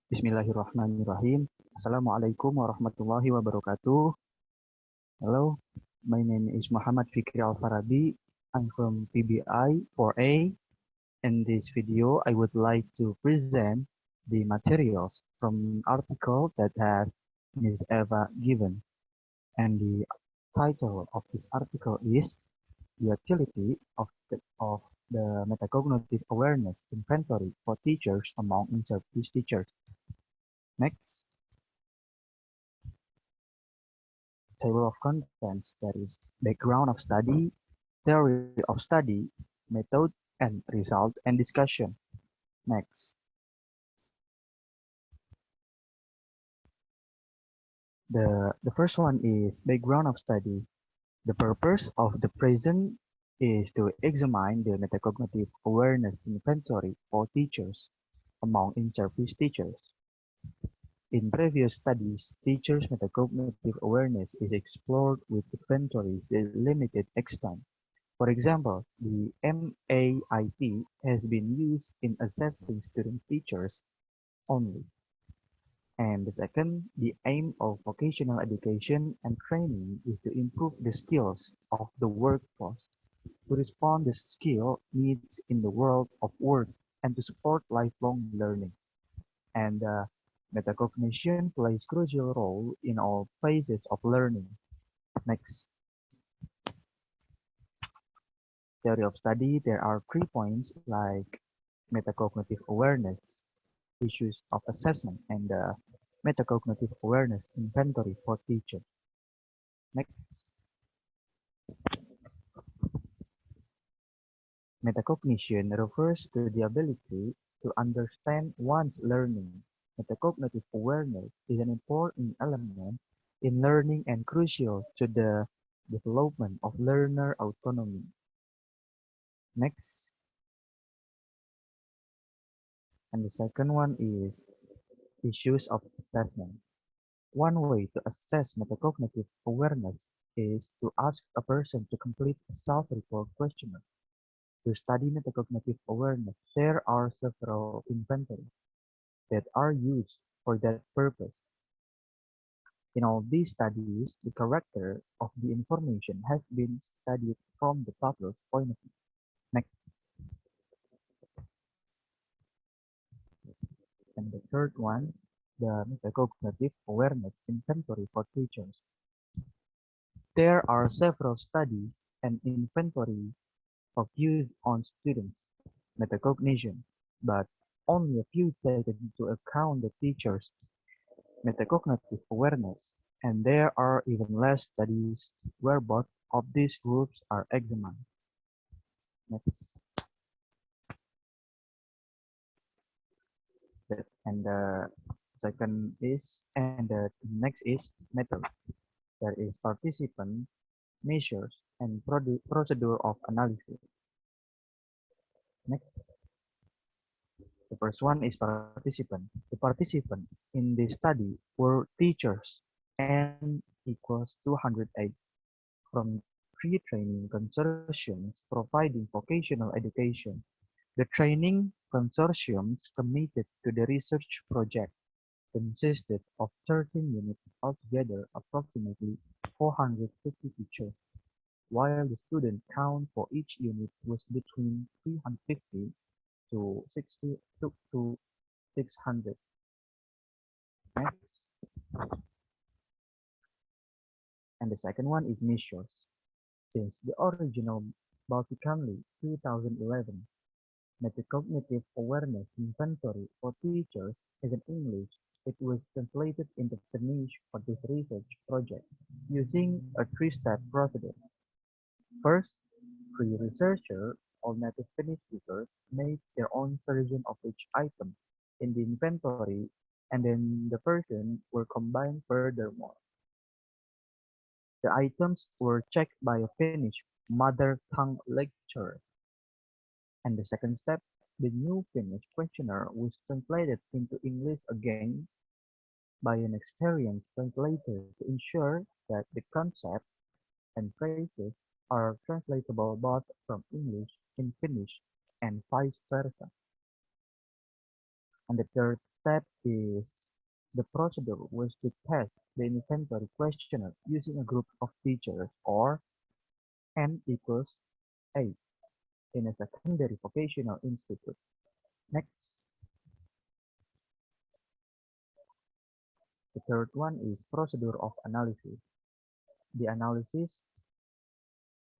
Bismillahirrahmanirrahim. Assalamualaikum warahmatullahi wabarakatuh. Hello, my name is Muhammad Fikri Alfarabi. I'm from PBI 4A. In this video, I would like to present the materials from an article that has Ms. Eva given. And the title of this article is The Utility of the Metacognitive Awareness Inventory for Teachers Among In-Service Teachers. Next. Table of contents, that is background of study, theory of study, method, and result and discussion. Next. The first one is background of study. The purpose of the present is to examine the metacognitive awareness inventory for teachers among in-service teachers. In previous studies, teachers' metacognitive awareness is explored with inventory to limited extent. For example, the MAIT has been used in assessing student teachers only. And the second, the aim of vocational education and training is to improve the skills of the workforce, to respond to skill needs in the world of work, and to support lifelong learning. And metacognition plays crucial role in all phases of learning. Next. Theory of study, there are 3 points like metacognitive awareness, issues of assessment, and metacognitive awareness inventory for teachers. Next, metacognition refers to the ability to understand one's learning. Metacognitive awareness is an important element in learning and crucial to the development of learner autonomy. Next, and the second one is issues of assessment. One way to assess metacognitive awareness is to ask a person to complete a self-report questionnaire. To study metacognitive awareness, there are several inventories that are used for that purpose. In all these studies, the character of the information has been studied from the talker's point of view. Next, and the third one, the metacognitive awareness inventory for teachers. There are several studies and inventories of use on students' metacognition, but only a few take into account the teacher's metacognitive awareness, and there are even less studies where both of these groups are examined. Next. And the second is, and the next is method. There is participant, measures, and procedure of analysis. Next. The first one is participant. The participant in the study were teachers, N equals 208, from 3 training consortiums providing vocational education. The training consortiums committed to the research project consisted of 13 units, altogether approximately 450 teachers, while the student count for each unit was between 350 to 600. Next. And the second one is measures. Since the original Balticanly 2011 Metacognitive Awareness Inventory for Teachers is in English, it was translated into Finnish for this research project using a 3-step procedure. First, 3 researchers, all native Finnish speakers, made their own version of each item in the inventory, and then the versions were combined furthermore. The items were checked by a Finnish mother tongue lecturer. And the second step, the new Finnish questionnaire was translated into English again by an experienced translator to ensure that the concepts and phrases are translatable both from English in Finnish and vice versa. And the third step is the procedure was to test the inventory questionnaire using a group of teachers or N equals 8 in a secondary vocational institute. Next, the third one is procedure of analysis. The analysis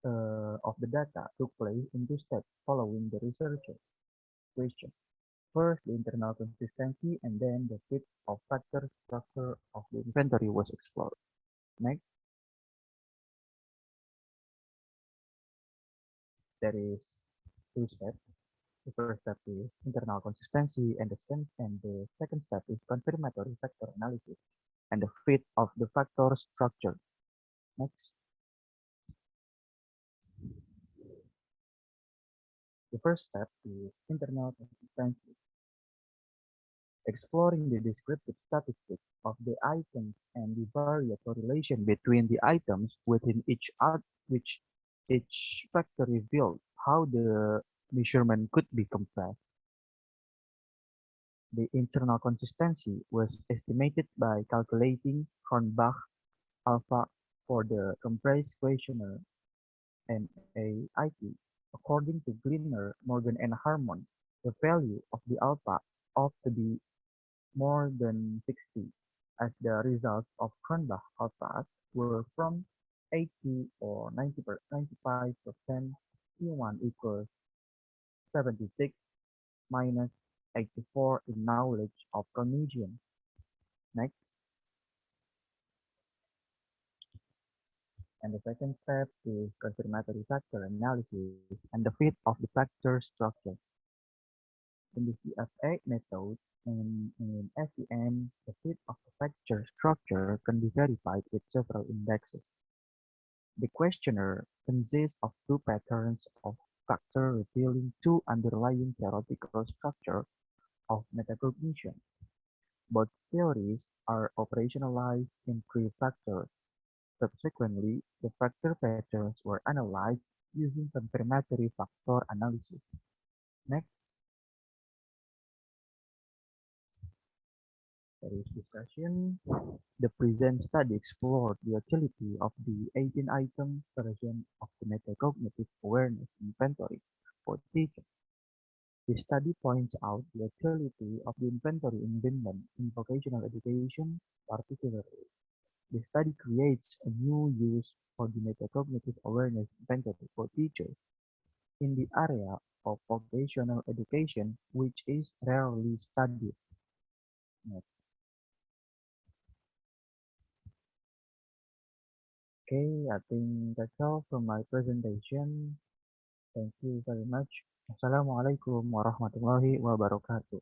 of the data took place in two steps following the researcher question. First, the internal consistency and then the fit of factor structure of the inventory was explored. Next, there is two steps. The first step is internal consistency and the second step is confirmatory factor analysis and the fit of the factor structure. Next, the first step is internal consistency, exploring the descriptive statistics of the items and the variable relation between the items within which each factor revealed how the measurement could be compressed. The internal consistency was estimated by calculating Hornbach alpha for the compressed questionnaire NAIT. According to Greener, Morgan and Harmon, the value of the alpha ought to be more than 60, as the results of Hornbach alphas were from 80 or 95% P1 equals 76 minus 84 in knowledge of cognition. Next, and the second step is confirmatory factor analysis and the fit of the factor structure. In the CFA method and in SEM, the fit of the factor structure can be verified with several indexes. The questionnaire consists of two patterns of factor revealing two underlying theoretical structures of metacognition. Both theories are operationalized in three factors. Subsequently, the factor patterns were analyzed using confirmatory factor analysis. Next, there is discussion. The present study explored the utility of the 18-item version of the metacognitive awareness inventory for teachers. The study points out the utility of the inventory in Finland in vocational education, particularly. The study creates a new use for the metacognitive awareness inventory for teachers in the area of vocational education, which is rarely studied. Next. Okay, I think that's all from my presentation. Thank you very much. Assalamualaikum warahmatullahi wabarakatuh.